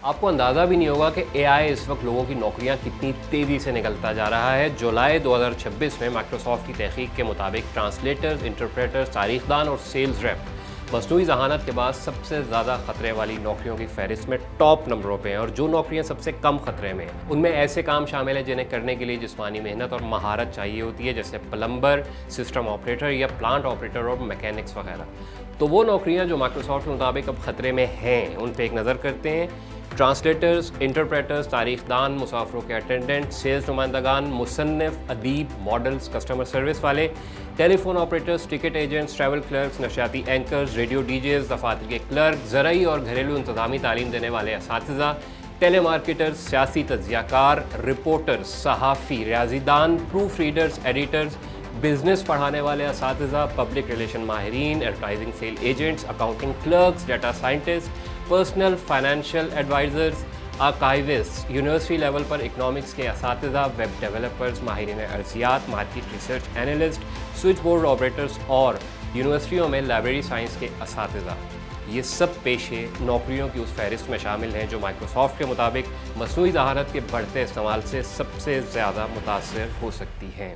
آپ کو اندازہ بھی نہیں ہوگا کہ اے آئی اس وقت لوگوں کی نوکریاں کتنی تیزی سے نکلتا جا رہا ہے۔ جولائی 2026 میں مائکروسافٹ کی تحقیق کے مطابق ٹرانسلیٹرز، انٹرپریٹرز، تاریخ دان اور سیلز ریپ مصنوعی ذہانت کے بعد سب سے زیادہ خطرے والی نوکریوں کی فہرست میں ٹاپ نمبروں پہ ہیں، اور جو نوکریاں سب سے کم خطرے میں ہیں ان میں ایسے کام شامل ہیں جنہیں کرنے کے لیے جسمانی محنت اور مہارت چاہیے ہوتی ہے، جیسے پلمبر، سسٹم آپریٹر یا پلانٹ آپریٹر اور میکینکس وغیرہ۔ تو وہ نوکریاں جو مائکروسافٹ کے مطابق اب خطرے میں ہیں ان پہ ایک نظر کرتے ہیں۔ ٹرانسلیٹرز، انٹرپریٹرز، تاریخ دان، مسافروں کے اٹینڈنٹ، سیلز نمائندگان، مصنف، ادیب، ماڈلز، کسٹمر سروس والے، telephone operators, ticket agents, travel clerks, نشریاتی اینکرز، ریڈیو ڈی جیز، دفاتر کے کلرک، زرعی اور گھریلو انتظامی تعلیم دینے والے اساتذہ، ٹیلی مارکیٹرز، سیاسی تجزیہ کار، رپورٹرز، صحافی، ریاضی دان، پروف ریڈرز، ایڈیٹرز، بزنس پڑھانے والے اساتذہ، پبلک ریلیشن ماہرین، advertising sale agents, accounting clerks, data scientist, personal financial advisors, archivist, university level پر اکنامکس کے اساتذہ، ویب ڈیولپرز، ماہرین ارضیات، market research analyst, switchboard operators اور یونیورسٹیوں میں لائبریری سائنس کے اساتذہ۔ یہ سب پیشے نوکریوں کی اس فہرست میں شامل ہیں جو مائکروسافٹ کے مطابق مصنوعی ذہانت کے بڑھتے استعمال سے سب سے زیادہ متاثر ہو سکتی ہیں۔